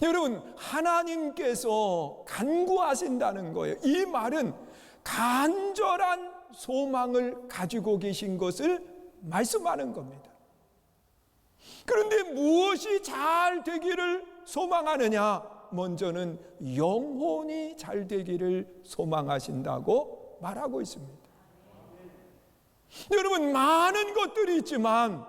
여러분, 하나님께서 간구하신다는 거예요. 이 말은 간절한 소망을 가지고 계신 것을 말씀하는 겁니다. 그런데 무엇이 잘 되기를 소망하느냐? 먼저는 영혼이 잘 되기를 소망하신다고 말하고 있습니다. 여러분, 많은 것들이 있지만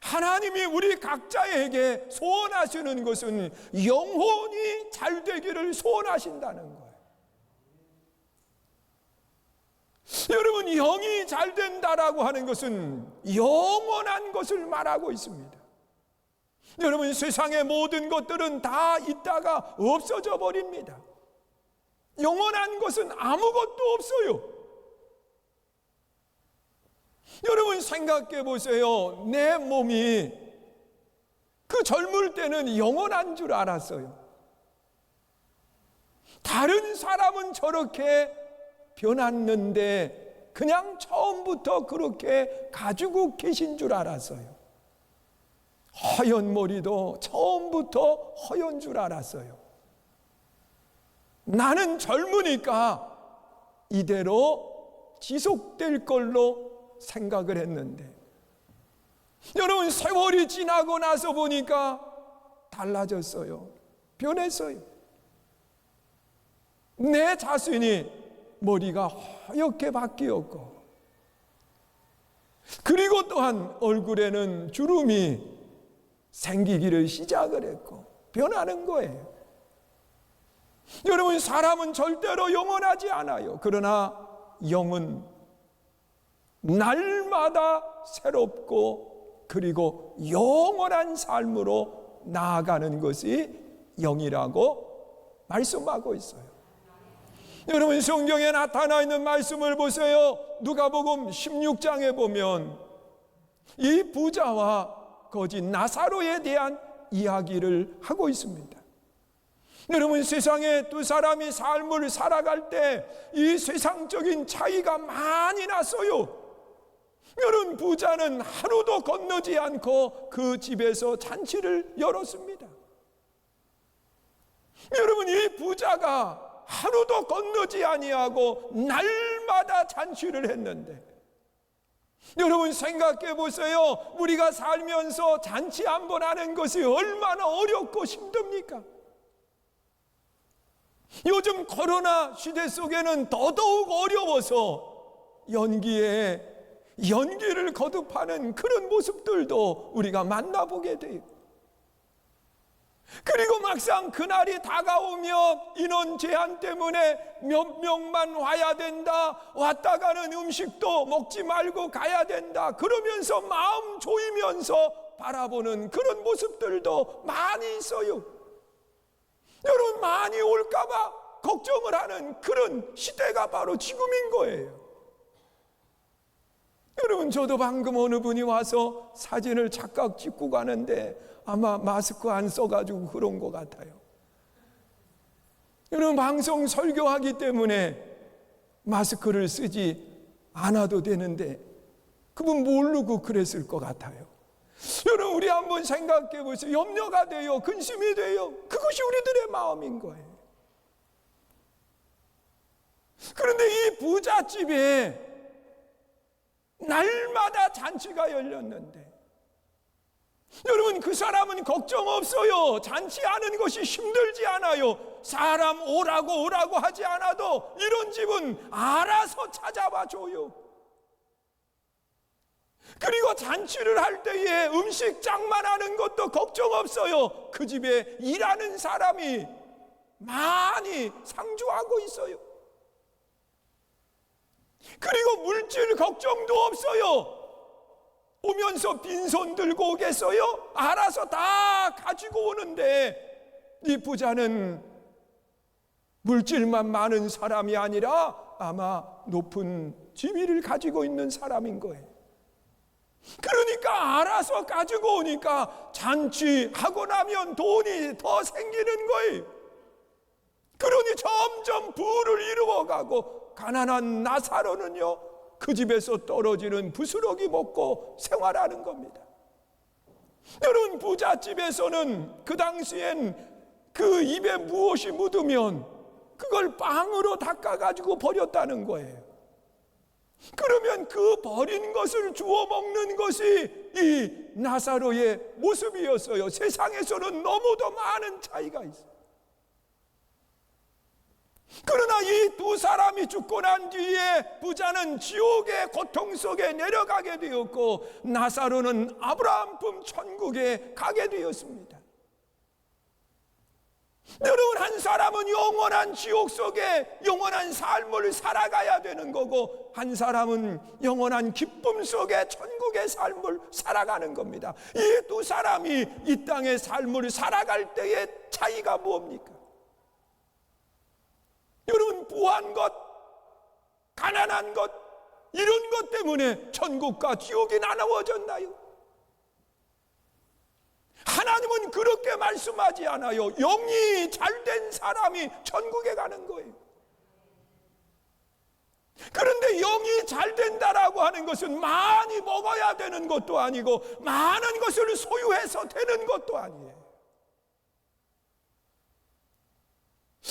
하나님이 우리 각자에게 소원하시는 것은 영혼이 잘 되기를 소원하신다는 거예요. 여러분, 영이 잘 된다라고 하는 것은 영원한 것을 말하고 있습니다. 여러분, 세상의 모든 것들은 다 있다가 없어져 버립니다. 영원한 것은 아무것도 없어요. 여러분, 생각해 보세요. 내 몸이 그 젊을 때는 영원한 줄 알았어요. 다른 사람은 저렇게 변했는데 그냥 처음부터 그렇게 가지고 계신 줄 알았어요. 허연 머리도 처음부터 허연 줄 알았어요. 나는 젊으니까 이대로 지속될 걸로 생각을 했는데, 여러분, 세월이 지나고 나서 보니까 달라졌어요. 변했어요. 내 자신이 머리가 허옇게 바뀌었고, 그리고 또한 얼굴에는 주름이 생기기를 시작을 했고 변하는 거예요. 여러분, 사람은 절대로 영원하지 않아요. 그러나 영은 날마다 새롭고 그리고 영원한 삶으로 나아가는 것이 영이라고 말씀하고 있어요. 여러분, 성경에 나타나 있는 말씀을 보세요. 누가복음 16장에 보면 이 부자와 거지 나사로에 대한 이야기를 하고 있습니다. 여러분, 세상에 두 사람이 삶을 살아갈 때 이 세상적인 차이가 많이 났어요. 여러분, 부자는 하루도 건너지 않고 그 집에서 잔치를 열었습니다. 여러분, 이 부자가 하루도 건너지 아니하고 날마다 잔치를 했는데, 여러분, 생각해 보세요. 우리가 살면서 잔치 한 번 하는 것이 얼마나 어렵고 힘듭니까? 요즘 코로나 시대 속에는 더더욱 어려워서 연기를 거듭하는 그런 모습들도 우리가 만나보게 돼요. 그리고 막상 그날이 다가오면 인원 제한 때문에 몇 명만 와야 된다, 왔다 가는 음식도 먹지 말고 가야 된다, 그러면서 마음 조이면서 바라보는 그런 모습들도 많이 있어요. 여러분, 많이 올까봐 걱정을 하는 그런 시대가 바로 지금인 거예요. 여러분, 저도 방금 어느 분이 와서 사진을 착각 찍고 가는데 아마 마스크 안 써가지고 그런 것 같아요. 여러분, 방송 설교하기 때문에 마스크를 쓰지 않아도 되는데 그분 모르고 그랬을 것 같아요. 여러분, 우리 한번 생각해 보세요. 염려가 돼요. 근심이 돼요. 그것이 우리들의 마음인 거예요. 그런데 이 부잣집에 날마다 잔치가 열렸는데, 여러분, 그 사람은 걱정 없어요. 잔치하는 것이 힘들지 않아요. 사람 오라고 하지 않아도 이런 집은 알아서 찾아와 줘요. 그리고 잔치를 할 때에 음식 장만하는 것도 걱정 없어요. 그 집에 일하는 사람이 많이 상주하고 있어요. 그리고 물질 걱정도 없어요. 오면서 빈손 들고 오겠어요? 알아서 다 가지고 오는데, 이 부자는 물질만 많은 사람이 아니라 아마 높은 지위를 가지고 있는 사람인 거예요. 그러니까 알아서 가지고 오니까 잔치하고 나면 돈이 더 생기는 거예요. 그러니 점점 부를 이루어가고 가난한 나사로는요, 그 집에서 떨어지는 부스러기 먹고 생활하는 겁니다. 여러분, 부잣집에서는 그 당시엔 그 입에 무엇이 묻으면 그걸 빵으로 닦아가지고 버렸다는 거예요. 그러면 그 버린 것을 주워 먹는 것이 이 나사로의 모습이었어요. 세상에서는 너무도 많은 차이가 있어요. 그러나 이 두 사람이 죽고 난 뒤에 부자는 지옥의 고통 속에 내려가게 되었고, 나사로는 아브라함 품 천국에 가게 되었습니다. 여러분, 한 사람은 영원한 지옥 속에 영원한 삶을 살아가야 되는 거고, 한 사람은 영원한 기쁨 속에 천국의 삶을 살아가는 겁니다. 이 두 사람이 이 땅의 삶을 살아갈 때의 차이가 뭡니까? 여러분, 부한 것, 가난한 것, 이런 것 때문에 천국과 지옥이 나누어졌나요? 하나님은 그렇게 말씀하지 않아요. 영이 잘된 사람이 천국에 가는 거예요. 그런데 영이 잘 된다라고 하는 것은 많이 먹어야 되는 것도 아니고 많은 것을 소유해서 되는 것도 아니에요.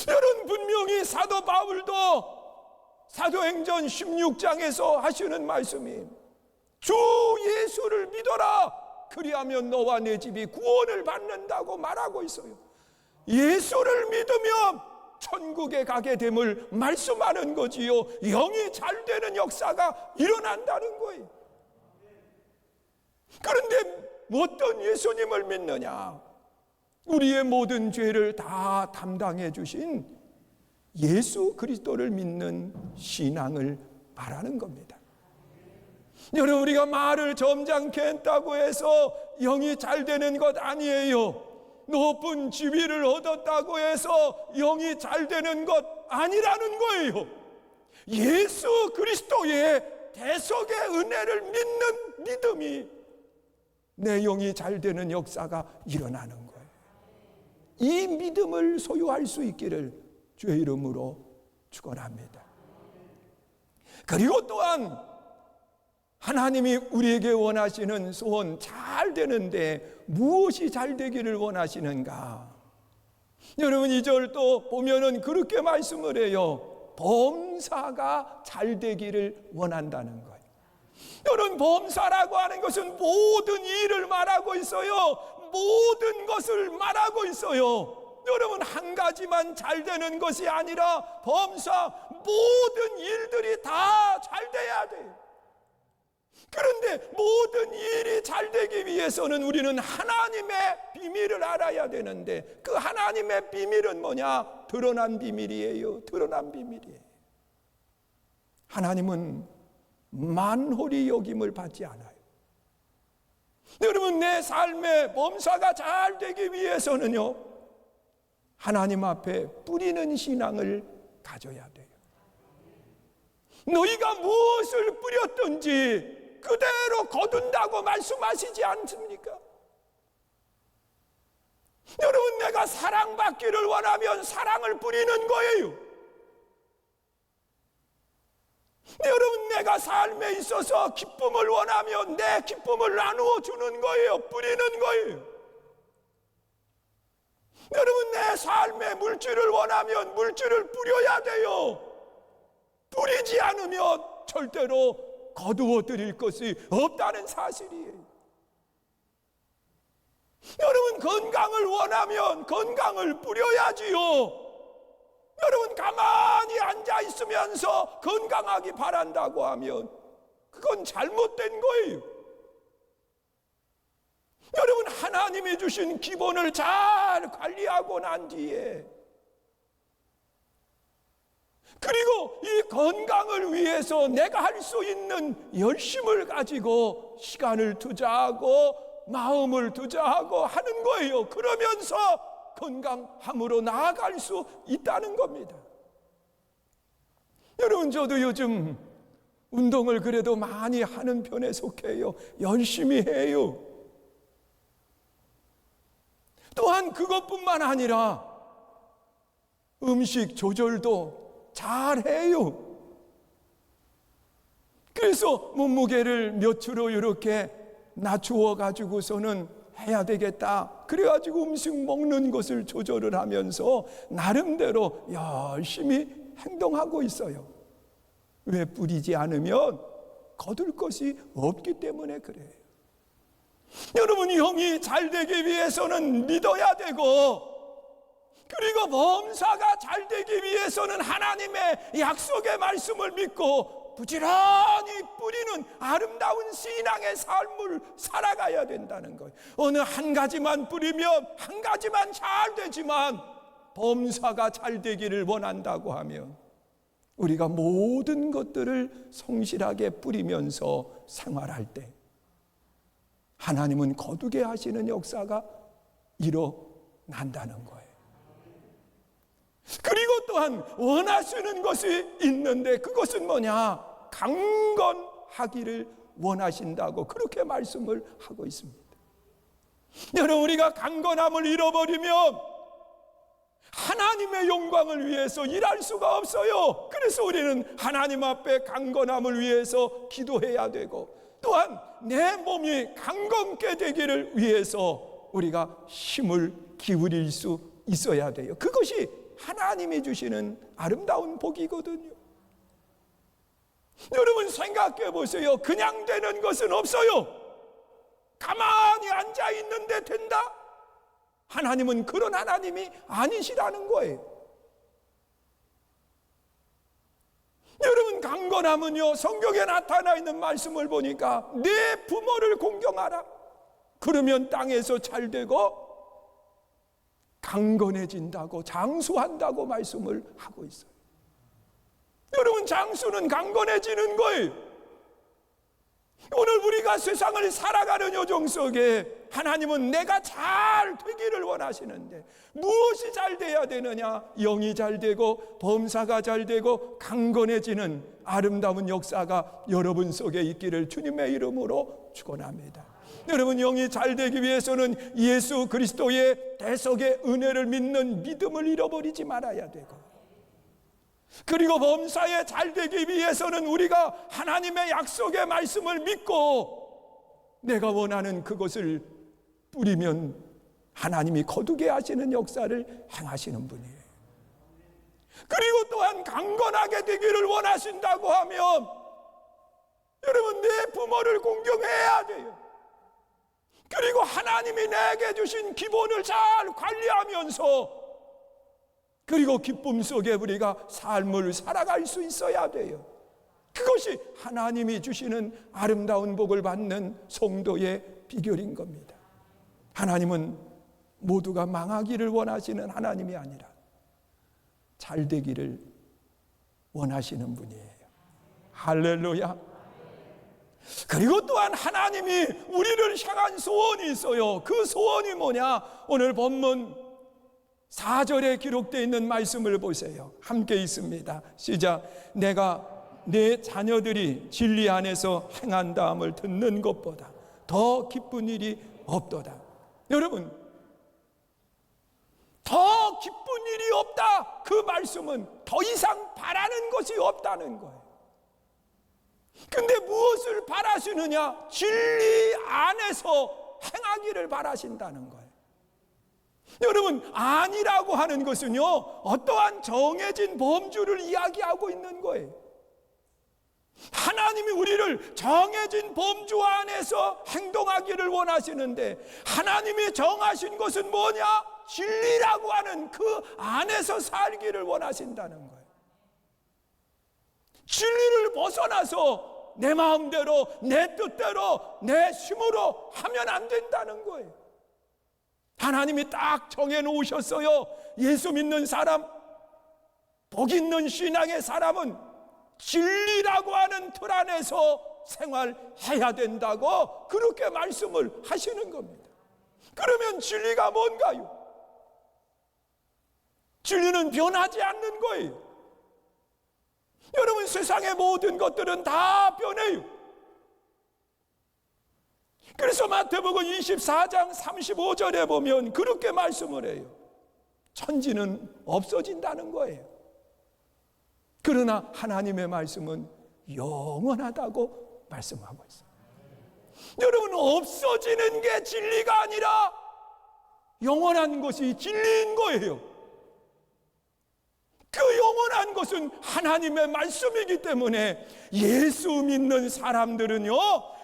여러분, 분명히 사도 바울도 사도행전 16장에서 하시는 말씀이 주 예수를 믿어라, 그리하면 너와 내 집이 구원을 받는다고 말하고 있어요. 예수를 믿으면 천국에 가게 됨을 말씀하는 거지요. 영이 잘 되는 역사가 일어난다는 거예요. 그런데 어떤 예수님을 믿느냐? 우리의 모든 죄를 다 담당해 주신 예수 그리스도를 믿는 신앙을 말하는 겁니다. 여러분, 우리가 말을 점잖게 했다고 해서 영이 잘 되는 것 아니에요. 높은 지위를 얻었다고 해서 영이 잘 되는 것 아니라는 거예요. 예수 그리스도의 대속의 은혜를 믿는 믿음이 내 영이 잘 되는 역사가 일어나는 거예요. 이 믿음을 소유할 수 있기를 주의 이름으로 축원합니다. 그리고 또한 하나님이 우리에게 원하시는 소원, 잘 되는데 무엇이 잘 되기를 원하시는가? 여러분, 2절 또 보면은 그렇게 말씀을 해요. 범사가 잘 되기를 원한다는 거예요. 여러분, 범사라고 하는 것은 모든 일을 말하고 있어요. 모든 것을 말하고 있어요. 여러분, 한 가지만 잘 되는 것이 아니라 범사, 모든 일들이 다 잘 돼야 돼요. 그런데 모든 일이 잘 되기 위해서는 우리는 하나님의 비밀을 알아야 되는데, 그 하나님의 비밀은 뭐냐? 드러난 비밀이에요. 드러난 비밀이에요. 하나님은 만홀히 여김을 받지 않아요. 여러분, 내 삶의 범사가 잘 되기 위해서는요, 하나님 앞에 뿌리는 신앙을 가져야 돼요. 너희가 무엇을 뿌렸든지 그대로 거둔다고 말씀하시지 않습니까? 여러분, 내가 사랑받기를 원하면 사랑을 뿌리는 거예요. 여러분, 내가 삶에 있어서 기쁨을 원하면 내 기쁨을 나누어 주는 거예요. 뿌리는 거예요. 여러분, 내 삶에 물질을 원하면 물질을 뿌려야 돼요. 뿌리지 않으면 절대로 거두어 드릴 것이 없다는 사실이에요. 여러분, 건강을 원하면 건강을 뿌려야지요. 여러분, 가만히 앉아 있으면서 건강하기 바란다고 하면 그건 잘못된 거예요. 여러분, 하나님이 주신 기본을 잘 관리하고 난 뒤에, 그리고 이 건강을 위해서 내가 할 수 있는 열심을 가지고 시간을 투자하고 마음을 투자하고 하는 거예요. 그러면서 건강함으로 나아갈 수 있다는 겁니다. 여러분, 저도 요즘 운동을 그래도 많이 하는 편에 속해요. 열심히 해요. 또한 그것뿐만 아니라 음식 조절도 잘해요. 그래서 몸무게를 몇으로 이렇게 낮추어 가지고서는 해야 되겠다. 그래가지고 음식 먹는 것을 조절을 하면서 나름대로 열심히 행동하고 있어요. 왜? 뿌리지 않으면 거둘 것이 없기 때문에 그래요. 여러분, 형이 잘 되기 위해서는 믿어야 되고, 그리고 범사가 잘 되기 위해서는 하나님의 약속의 말씀을 믿고 부지런히 뿌리는 아름다운 신앙의 삶을 살아가야 된다는 거예요. 어느 한 가지만 뿌리면 한 가지만 잘 되지만 범사가 잘 되기를 원한다고 하면 우리가 모든 것들을 성실하게 뿌리면서 생활할 때 하나님은 거두게 하시는 역사가 일어난다는 거예요. 그리고 또한 원하시는 것이 있는데 그것은 뭐냐? 강건하기를 원하신다고 그렇게 말씀을 하고 있습니다. 여러분, 우리가 강건함을 잃어버리면 하나님의 영광을 위해서 일할 수가 없어요. 그래서 우리는 하나님 앞에 강건함을 위해서 기도해야 되고, 또한 내 몸이 강건케 되기를 위해서 우리가 힘을 기울일 수 있어야 돼요. 그것이 하나님이 주시는 아름다운 복이거든요. 여러분, 생각해 보세요. 그냥 되는 것은 없어요. 가만히 앉아 있는데 된다? 하나님은 그런 하나님이 아니시라는 거예요. 여러분, 강건함은요, 성경에 나타나 있는 말씀을 보니까 내 부모를 공경하라. 그러면 땅에서 잘 되고 강건해진다고, 장수한다고 말씀을 하고 있어요. 여러분, 장수는 강건해지는 거예요. 오늘 우리가 세상을 살아가는 여정 속에 하나님은 내가 잘 되기를 원하시는데 무엇이 잘 돼야 되느냐? 영이 잘 되고 범사가 잘 되고 강건해지는 아름다운 역사가 여러분 속에 있기를 주님의 이름으로 축원합니다. 여러분, 영이 잘 되기 위해서는 예수 그리스도의 대속의 은혜를 믿는 믿음을 잃어버리지 말아야 되고, 그리고 범사에 잘 되기 위해서는 우리가 하나님의 약속의 말씀을 믿고 내가 원하는 그것을 뿌리면 하나님이 거두게 하시는 역사를 행하시는 분이에요. 그리고 또한 강건하게 되기를 원하신다고 하면 여러분, 내 부모를 공경해야 돼요. 그리고 하나님이 내게 주신 기본을 잘 관리하면서, 그리고 기쁨 속에 우리가 삶을 살아갈 수 있어야 돼요. 그것이 하나님이 주시는 아름다운 복을 받는 성도의 비결인 겁니다. 하나님은 모두가 망하기를 원하시는 하나님이 아니라 잘 되기를 원하시는 분이에요. 할렐루야. 그리고 또한 하나님이 우리를 향한 소원이 있어요. 그 소원이 뭐냐? 오늘 본문 4절에 기록되어 있는 말씀을 보세요. 함께 있습니다. 시작. 내가 내 자녀들이 진리 안에서 행한다함을 듣는 것보다 더 기쁜 일이 없도다. 여러분, 더 기쁜 일이 없다. 그 말씀은 더 이상 바라는 것이 없다는 거예요. 근데 무엇을 바라시느냐? 진리 안에서 행하기를 바라신다는 거예요. 여러분, 아니라고 하는 것은요, 어떠한 정해진 범주를 이야기하고 있는 거예요. 하나님이 우리를 정해진 범주 안에서 행동하기를 원하시는데, 하나님이 정하신 것은 뭐냐? 진리라고 하는 그 안에서 살기를 원하신다는 거예요. 진리를 벗어나서 내 마음대로, 내 뜻대로, 내 힘으로 하면 안 된다는 거예요. 하나님이 딱 정해놓으셨어요. 예수 믿는 사람, 복 있는 신앙의 사람은 진리라고 하는 틀 안에서 생활해야 된다고 그렇게 말씀을 하시는 겁니다. 그러면 진리가 뭔가요? 진리는 변하지 않는 거예요. 여러분, 세상의 모든 것들은 다 변해요. 그래서 마태복음 24장 35절에 보면 그렇게 말씀을 해요. 천지는 없어진다는 거예요. 그러나 하나님의 말씀은 영원하다고 말씀하고 있어요. 여러분, 없어지는 게 진리가 아니라 영원한 것이 진리인 거예요. 그 영원한 것은 하나님의 말씀이기 때문에 예수 믿는 사람들은요,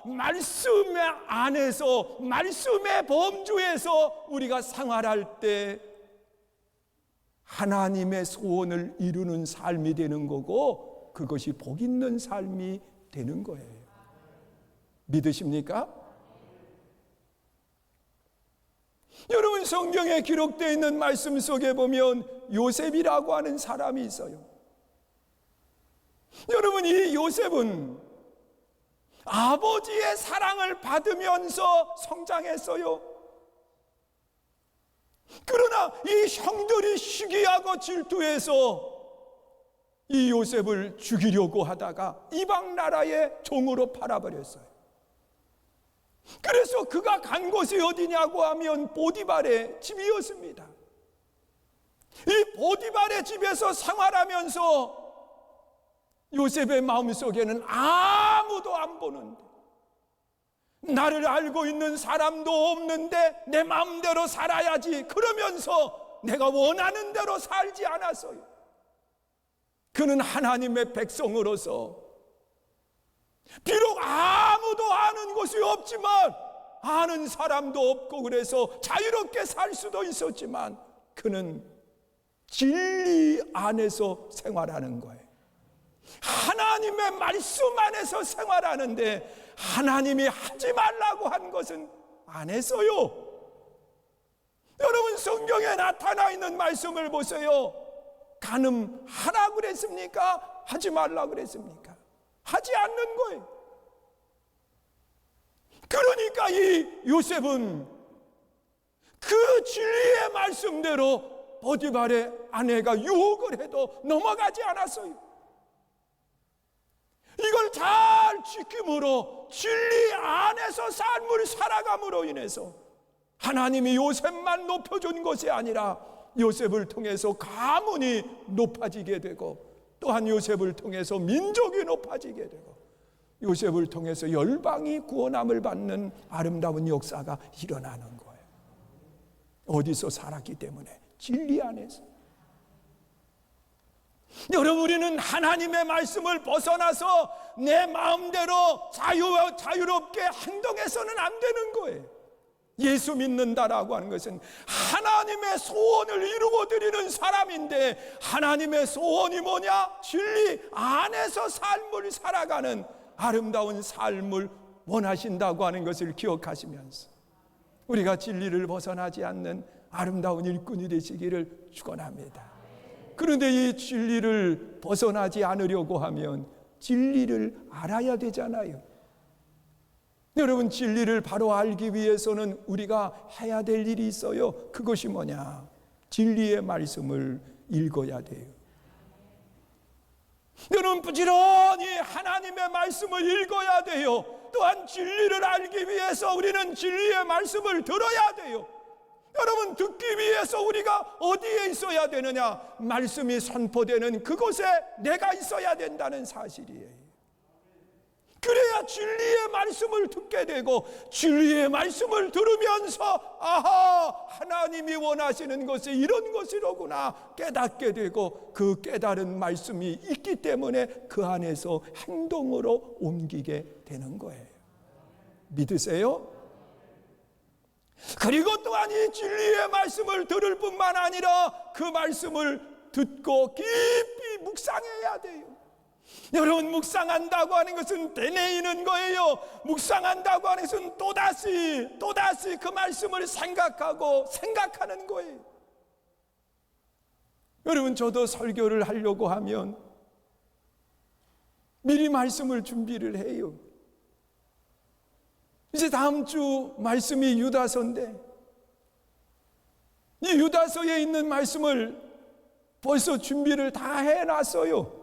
말씀 안에서, 말씀의 범주에서 우리가 생활할 때 하나님의 소원을 이루는 삶이 되는 거고, 그것이 복 있는 삶이 되는 거예요. 믿으십니까? 여러분, 성경에 기록되어 있는 말씀 속에 보면 요셉이라고 하는 사람이 있어요. 여러분, 이 요셉은 아버지의 사랑을 받으면서 성장했어요. 그러나 이 형들이 시기하고 질투해서 이 요셉을 죽이려고 하다가 이방 나라의 종으로 팔아버렸어요. 그래서 그가 간 곳이 어디냐고 하면 보디발의 집이었습니다. 이 보디발의 집에서 생활하면서 요셉의 마음속에는 아무도 안 보는데, 나를 알고 있는 사람도 없는데 내 마음대로 살아야지, 그러면서 내가 원하는 대로 살지 않았어요. 그는 하나님의 백성으로서 비록 아무도 아는 곳이 없지만, 아는 사람도 없고 그래서 자유롭게 살 수도 있었지만, 그는 진리 안에서 생활하는 거예요. 하나님의 말씀 안에서 생활하는데 하나님이 하지 말라고 한 것은 안 했어요. 여러분, 성경에 나타나 있는 말씀을 보세요. 간음하라고 그랬습니까? 하지 말라고 그랬습니까? 하지 않는 거예요. 그러니까 이 요셉은 그 진리의 말씀대로 보디발의 아내가 유혹을 해도 넘어가지 않았어요. 이걸 잘 지킴으로 진리 안에서 삶을 살아감으로 인해서 하나님이 요셉만 높여준 것이 아니라 요셉을 통해서 가문이 높아지게 되고, 또한 요셉을 통해서 민족이 높아지게 되고, 요셉을 통해서 열방이 구원함을 받는 아름다운 역사가 일어나는 거예요. 어디서 살았기 때문에? 진리 안에서. 여러분, 우리는 하나님의 말씀을 벗어나서 내 마음대로 자유롭게 행동해서는 안 되는 거예요. 예수 믿는다라고 하는 것은 하나님의 소원을 이루어 드리는 사람인데, 하나님의 소원이 뭐냐? 진리 안에서 삶을 살아가는 아름다운 삶을 원하신다고 하는 것을 기억하시면서 우리가 진리를 벗어나지 않는 아름다운 일꾼이 되시기를 축원합니다. 그런데 이 진리를 벗어나지 않으려고 하면 진리를 알아야 되잖아요. 여러분, 진리를 바로 알기 위해서는 우리가 해야 될 일이 있어요. 그것이 뭐냐? 진리의 말씀을 읽어야 돼요. 여러분, 부지런히 하나님의 말씀을 읽어야 돼요. 또한 진리를 알기 위해서 우리는 진리의 말씀을 들어야 돼요. 여러분, 듣기 위해서 우리가 어디에 있어야 되느냐? 말씀이 선포되는 그곳에 내가 있어야 된다는 사실이에요. 그래야 진리의 말씀을 듣게 되고, 진리의 말씀을 들으면서 아하, 하나님이 원하시는 것이 이런 것이로구나 깨닫게 되고, 그 깨달은 말씀이 있기 때문에 그 안에서 행동으로 옮기게 되는 거예요. 믿으세요? 그리고 또한 이 진리의 말씀을 들을 뿐만 아니라 그 말씀을 듣고 깊이 묵상해야 돼요. 여러분, 묵상한다고 하는 것은 되뇌이는 거예요. 묵상한다고 하는 것은 또다시 그 말씀을 생각하는 거예요. 여러분, 저도 설교를 하려고 하면 미리 말씀을 준비를 해요. 이제 다음 주 말씀이 유다서인데, 이 유다서에 있는 말씀을 벌써 준비를 다 해놨어요.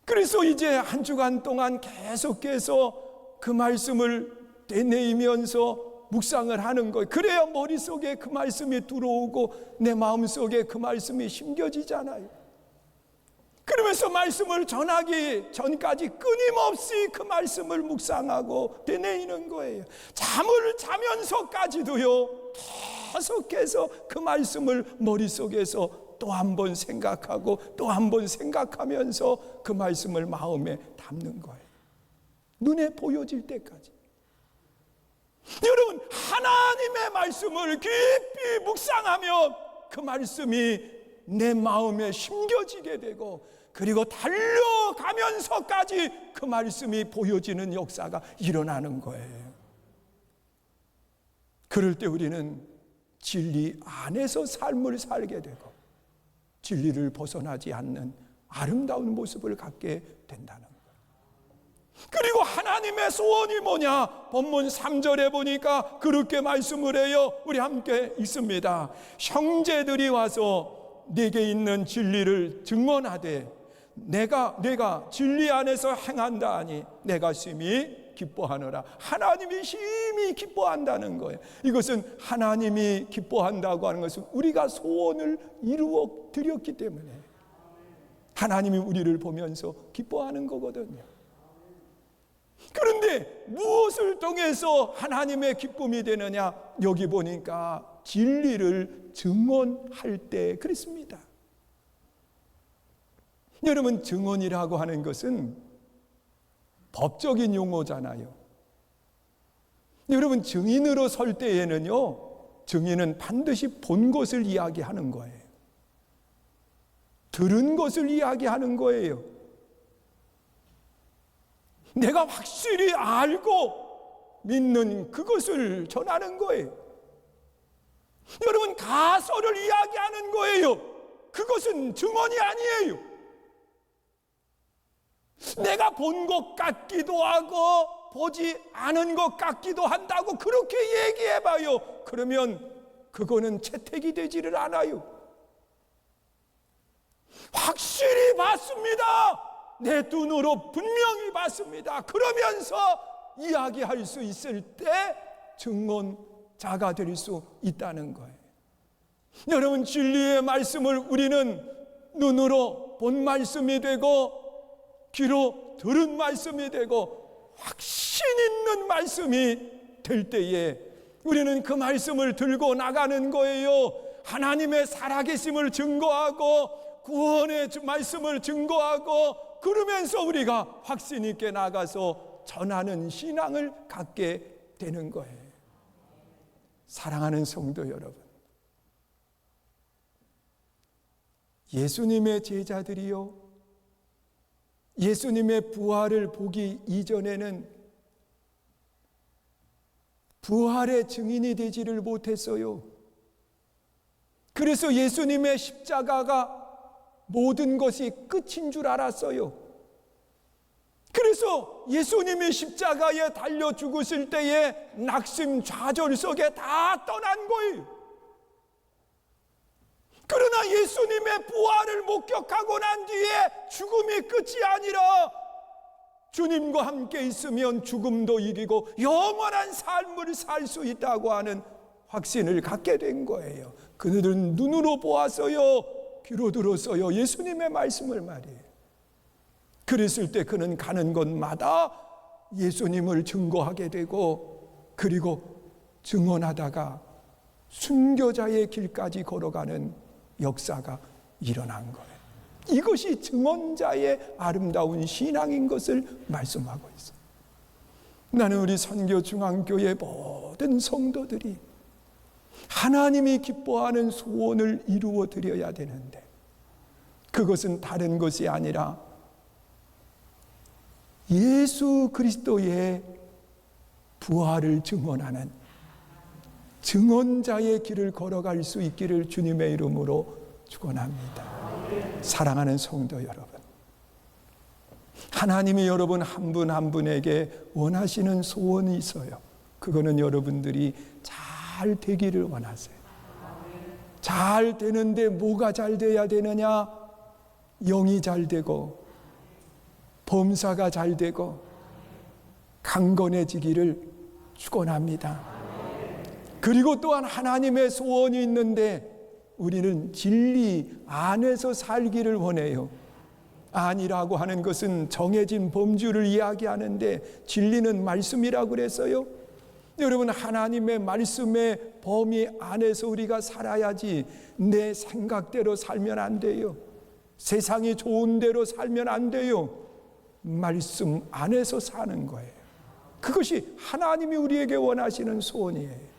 그래서 이제 한 주간 동안 계속해서 그 말씀을 되뇌이면서 묵상을 하는 거예요. 그래야 머릿속에 그 말씀이 들어오고 내 마음속에 그 말씀이 심겨지잖아요. 그러면서 말씀을 전하기 전까지 끊임없이 그 말씀을 묵상하고 되뇌이는 거예요. 잠을 자면서까지도요, 계속해서 그 말씀을 머릿속에서 또 한 번 생각하고 또 한 번 생각하면서 그 말씀을 마음에 담는 거예요. 눈에 보여질 때까지. 여러분, 하나님의 말씀을 깊이 묵상하면 그 말씀이 내 마음에 심겨지게 되고, 그리고 달려가면서까지 그 말씀이 보여지는 역사가 일어나는 거예요. 그럴 때 우리는 진리 안에서 삶을 살게 되고 진리를 벗어나지 않는 아름다운 모습을 갖게 된다는 거예요. 그리고 하나님의 소원이 뭐냐? 본문 3절에 보니까 그렇게 말씀을 해요. 우리 함께 읽습니다. 형제들이 와서 내게 있는 진리를 증언하되 내가 진리 안에서 행한다 하니 내가 심히 기뻐하노라. 하나님이 심히 기뻐한다는 거예요. 이것은 하나님이 기뻐한다고 하는 것은 우리가 소원을 이루어 드렸기 때문에 하나님이 우리를 보면서 기뻐하는 거거든요. 그런데 무엇을 통해서 하나님의 기쁨이 되느냐? 여기 보니까 진리를 증언할 때 그랬습니다. 여러분, 증언이라고 하는 것은 법적인 용어잖아요. 여러분, 증인으로 설 때에는요, 증인은 반드시 본 것을 이야기하는 거예요. 들은 것을 이야기하는 거예요. 내가 확실히 알고 믿는 그것을 전하는 거예요. 여러분, 가설을 이야기하는 거예요. 그것은 증언이 아니에요. 내가 본 것 같기도 하고 보지 않은 것 같기도 한다고 그렇게 얘기해봐요. 그러면 그거는 채택이 되지를 않아요. 확실히 봤습니다. 내 눈으로 분명히 봤습니다. 그러면서 이야기할 수 있을 때 증언자가 될 수 있다는 거예요. 여러분, 진리의 말씀을 우리는 눈으로 본 말씀이 되고 귀로 들은 말씀이 되고 확신 있는 말씀이 될 때에 우리는 그 말씀을 들고 나가는 거예요. 하나님의 살아계심을 증거하고 구원의 말씀을 증거하고, 그러면서 우리가 확신 있게 나가서 전하는 신앙을 갖게 되는 거예요. 사랑하는 성도 여러분, 예수님의 제자들이요, 예수님의 부활을 보기 이전에는 부활의 증인이 되지를 못했어요. 그래서 예수님의 십자가가 모든 것이 끝인 줄 알았어요. 그래서 예수님이 십자가에 달려 죽으실 때에 낙심 좌절 속에 다 떠난 거예요. 그러나 예수님의 부활을 목격하고 난 뒤에 죽음이 끝이 아니라 주님과 함께 있으면 죽음도 이기고 영원한 삶을 살 수 있다고 하는 확신을 갖게 된 거예요. 그들은 눈으로 보았어요, 귀로 들었어요. 예수님의 말씀을 말이에요. 그랬을 때 그는 가는 곳마다 예수님을 증거하게 되고, 그리고 증언하다가 순교자의 길까지 걸어가는 역사가 일어난 거예요. 이것이 증언자의 아름다운 신앙인 것을 말씀하고 있어요. 나는 우리 선교중앙교회 모든 성도들이 하나님이 기뻐하는 소원을 이루어 드려야 되는데, 그것은 다른 것이 아니라 예수 그리스도의 부활을 증언하는 증언자의 길을 걸어갈 수 있기를 주님의 이름으로 축원합니다. 사랑하는 성도 여러분, 하나님이 여러분 한 분 한 분에게 원하시는 소원이 있어요. 그거는 여러분들이 잘 되기를 원하세요. 잘 되는데 뭐가 잘 돼야 되느냐? 영이 잘 되고 범사가 잘 되고 강건해지기를 축원합니다. 그리고 또한 하나님의 소원이 있는데 우리는 진리 안에서 살기를 원해요. 아니라고 하는 것은 정해진 범주를 이야기하는데 진리는 말씀이라고 그랬어요. 여러분, 하나님의 말씀의 범위 안에서 우리가 살아야지 내 생각대로 살면 안 돼요. 세상이 좋은 대로 살면 안 돼요. 말씀 안에서 사는 거예요. 그것이 하나님이 우리에게 원하시는 소원이에요.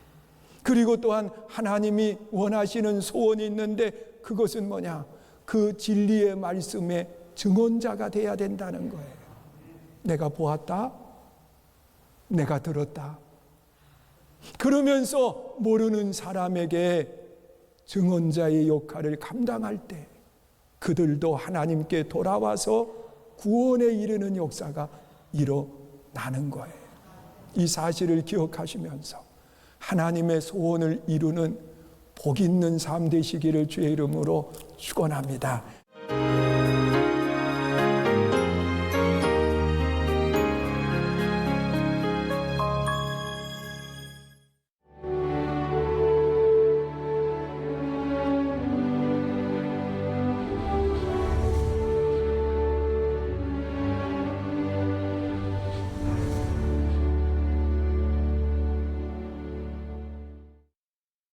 그리고 또한 하나님이 원하시는 소원이 있는데 그것은 뭐냐? 그 진리의 말씀의 증언자가 돼야 된다는 거예요. 내가 보았다, 내가 들었다. 그러면서 모르는 사람에게 증언자의 역할을 감당할 때 그들도 하나님께 돌아와서 구원에 이르는 역사가 일어나는 거예요. 이 사실을 기억하시면서 하나님의 소원을 이루는 복 있는 삶 되시기를 주의 이름으로 축원합니다.